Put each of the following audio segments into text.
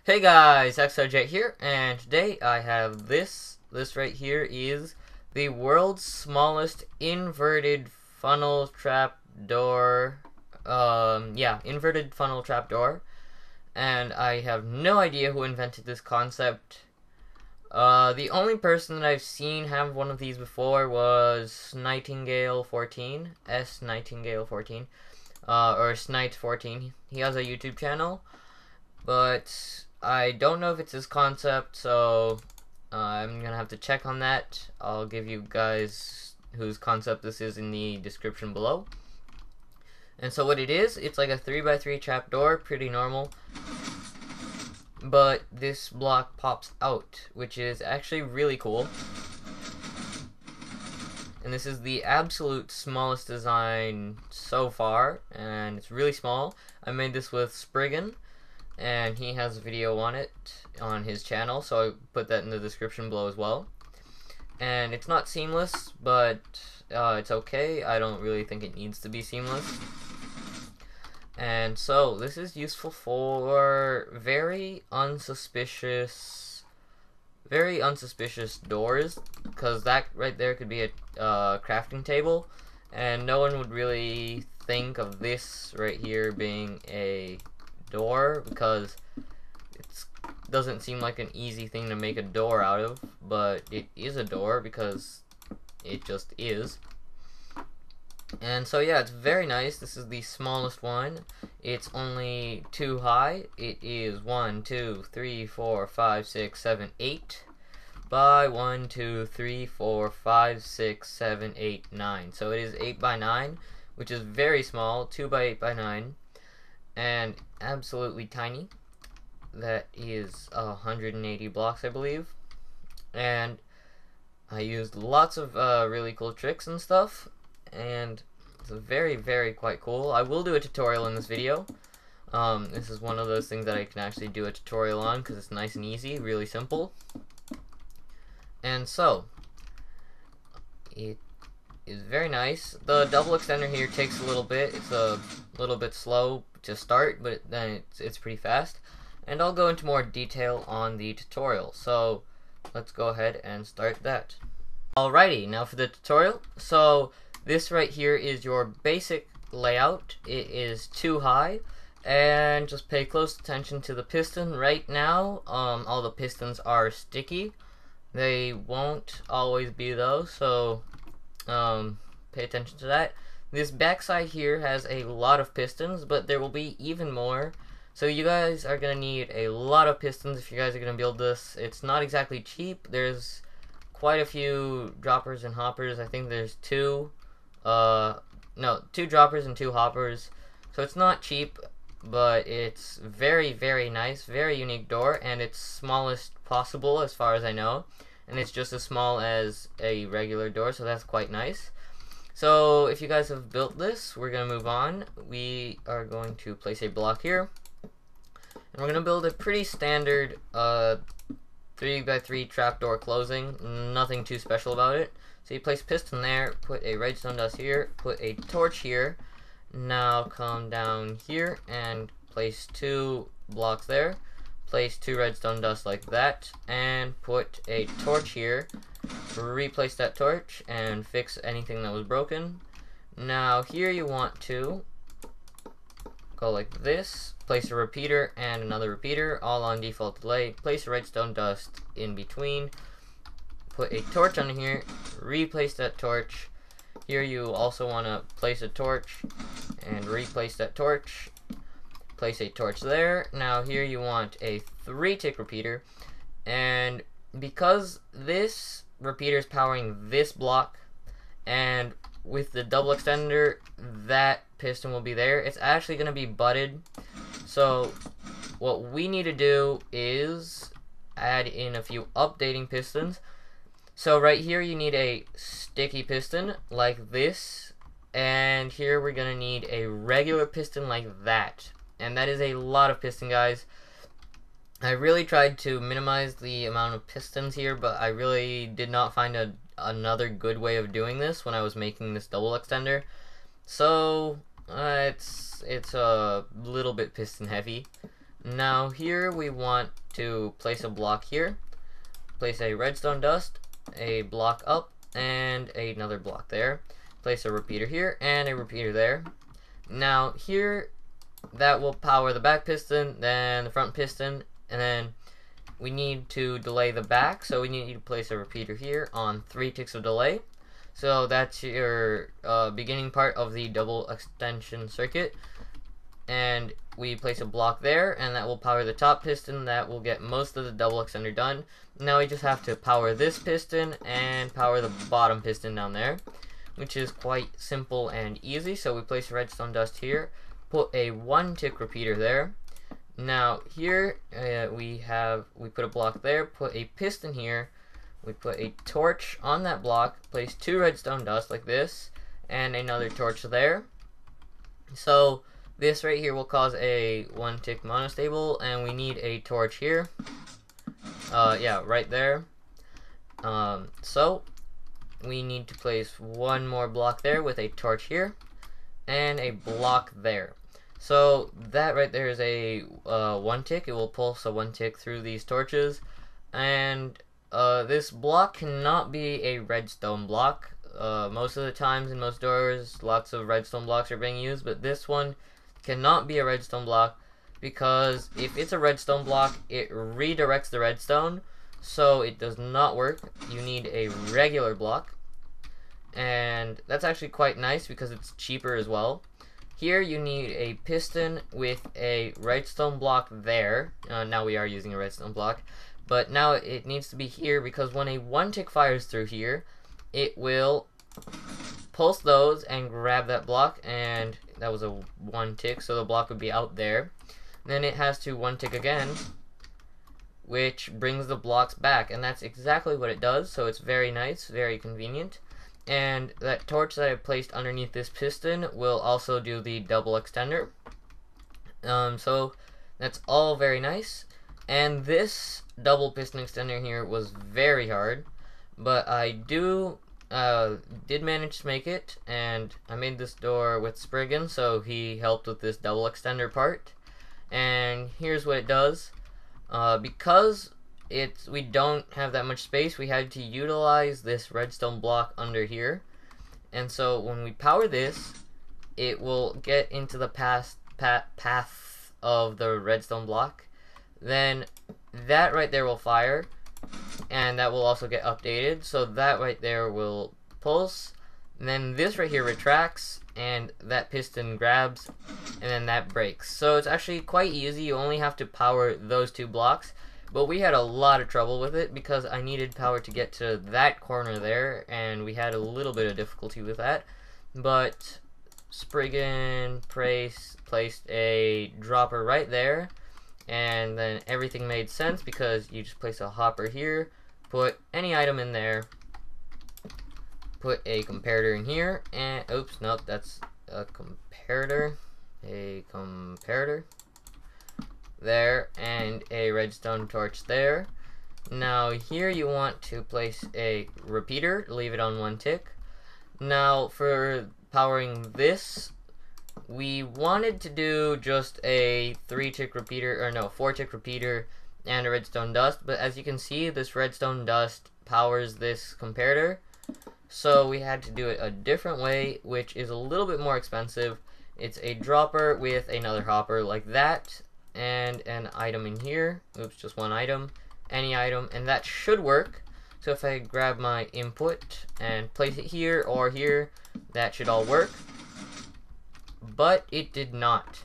Hey guys, XOJ here, and today I have this. This right here is the world's smallest inverted funnel trap door. Inverted funnel trap door. And I have no idea who invented this concept. The only person that I've seen have one of these before was Nightingale14, S Nightingale14, or Snite14. He has a YouTube channel. But I don't know if it's his concept, so I'm gonna have to check on that. I'll give you guys whose concept this is in the description below. And so what it is, it's like a 3x3 trapdoor, pretty normal. But this block pops out, which is actually really cool. And this is the absolute smallest design so far, and it's really small. I made this with Spriggan, and he has a video on it on his channel, so I put that in the description below as well. And it's not seamless, but it's okay. I don't really think it needs to be seamless. And so this is useful for very unsuspicious doors, because that right there could be a crafting table, and no one would really think of this right here being a door, because it doesn't seem like an easy thing to make a door out of, but it is a door because it just is. And so yeah, it's very nice. This is the smallest one. It's only 2 high. It is 1, 2, 3, 4, 5, 6, 7, 8 by 1, 2, 3, 4, 5, 6, 7, 8, 9. So it is 8 by 9, which is very small. 2 by 8 by 9. And absolutely tiny. That is 180 blocks, I believe. And I used lots of really cool tricks and stuff, and it's very quite cool. I will do a tutorial in this video. This is one of those things that I can actually do a tutorial on because it's nice and easy, really simple. And so it is very nice. The double extender here takes a little bit. It's a little bit slow to start, but then it's pretty fast. And I'll go into more detail on the tutorial. So let's go ahead and start that. Alrighty, now for the tutorial. So this right here is your basic layout. It is 2 high, and just pay close attention to the piston. Right now, all the pistons are sticky. They won't always be though, so pay attention to that. This backside here has a lot of pistons, but there will be even more. So you guys are going to need a lot of pistons if you guys are going to build this. It's not exactly cheap. There's quite a few droppers and hoppers. I think there's 2 droppers and 2 hoppers. So it's not cheap, but it's very nice, very unique door, and it's smallest possible as far as I know. And it's just as small as a regular door, so that's quite nice. So if you guys have built this, we're going to move on. We are going to place a block here. And we're going to build a pretty standard 3x3 trapdoor closing. Nothing too special about it. So you place piston there, put a redstone dust here, put a torch here. Now come down here and place 2 blocks there. Place 2 redstone dust like that, and put a torch here. Replace that torch and fix anything that was broken. Now here you want to go like this. Place a repeater and another repeater, all on default delay. Place a redstone dust in between. Put a torch on here. Replace that torch. Here you also want to place a torch and replace that torch. Place a torch there. Now here you want a 3-tick repeater, and because this repeater is powering this block, and with the double extender that piston will be there, it's actually going to be butted. So what we need to do is add in a few updating pistons. So right here you need a sticky piston like this, and here we're going to need a regular piston like that. And that is a lot of piston, guys. I really tried to minimize the amount of pistons here, but I really did not find another good way of doing this when I was making this double extender. So it's a little bit piston heavy. Now here we want to place a block here, place a redstone dust, a block up, and another block there. Place a repeater here and a repeater there. Now here, that will power the back piston, then the front piston, and then we need to delay the back, so we need to place a repeater here on 3 ticks of delay. So that's your beginning part of the double extension circuit. And we place a block there, and that will power the top piston. That will get most of the double extender done. Now we just have to power this piston and power the bottom piston down there, which is quite simple and easy. So we place redstone dust here, put a 1 tick repeater there. Now here we put a block there, put a piston here, we put a torch on that block, place 2 redstone dust like this, and another torch there. So this right here will cause a 1 tick monostable, and we need a torch here. Yeah, right there. So we need to place 1 more block there with a torch here, and a block there. So that right there is a 1 tick. It will pulse a 1 tick through these torches, and this block cannot be a redstone block. Most of the times in most doors, lots of redstone blocks are being used, but this one cannot be a redstone block, because if it's a redstone block, it redirects the redstone, so it does not work. You need a regular block, and that's actually quite nice because it's cheaper as well. Here you need a piston with a redstone block there. Now we are using a redstone block, but now it needs to be here, because when a 1 tick fires through here, it will pulse those and grab that block, and that was a 1 tick, so the block would be out there. Then it has to 1 tick again, which brings the blocks back, and that's exactly what it does. So it's very nice, very convenient. And that torch that I placed underneath this piston will also do the double extender. So that's all very nice. And this double piston extender here was very hard, but I did manage to make it, and I made this door with Spriggan, so he helped with this double extender part. And here's what it does. Because we don't have that much space, we had to utilize this redstone block under here, and so when we power this, it will get into the path of the redstone block. Then that right there will fire, and that will also get updated, so that right there will pulse, and then this right here retracts, and that piston grabs, and then that breaks. So it's actually quite easy. You only have to power those 2 blocks, but we had a lot of trouble with it because I needed power to get to that corner there, and we had a little bit of difficulty with that. But Spriggan placed a dropper right there, and then everything made sense because you just place a hopper here, put any item in there, put a comparator in here, and oops, nope, that's a comparator, there, and a redstone torch there. Now here you want to place a repeater, leave it on 1 tick. Now for powering this, we wanted to do just a 4 tick repeater and a redstone dust, but as you can see, this redstone dust powers this comparator, so we had to do it a different way, which is a little bit more expensive. It's a dropper with another hopper like that, and an item in here. Oops, just 1 item, any item, and that should work. So if I grab my input and place it here or here, that should all work. But it did not.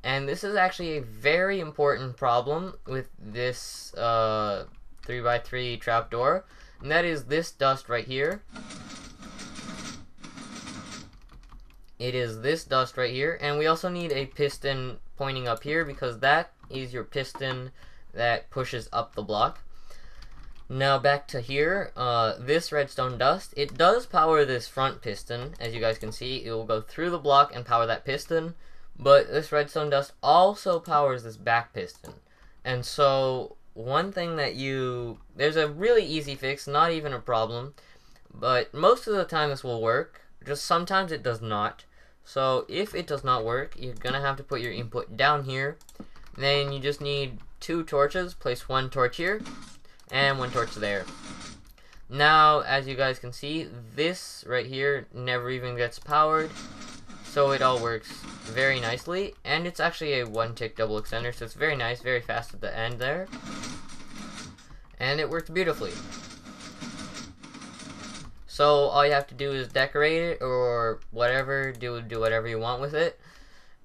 And this is actually a very important problem with this 3x3 trapdoor, and that is this dust right here. It is this dust right here, and we also need a piston pointing up here, because that is your piston that pushes up the block. Now back to here, this redstone dust, it does power this front piston. As you guys can see, it will go through the block and power that piston, but this redstone dust also powers this back piston. And so one thing that there's a really easy fix, not even a problem, but most of the time this will work, just sometimes it does not. So if it does not work, you're gonna have to put your input down here, Then you just need 2 torches. Place 1 torch here and 1 torch there. Now, as you guys can see, this right here never even gets powered, so it all works very nicely, and it's actually a 1-tick double extender, so it's very nice, very fast at the end there, and it works beautifully. So all you have to do is decorate it or whatever, do whatever you want with it,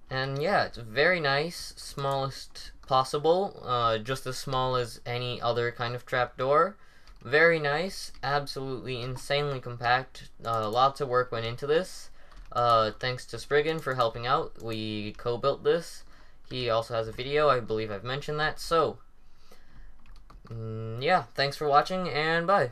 and yeah, it's very nice, smallest possible, just as small as any other kind of trapdoor. Very nice, absolutely insanely compact, lots of work went into this. Thanks to Spriggan for helping out, we co-built this. He also has a video, I believe I've mentioned that, so, yeah, thanks for watching, and bye.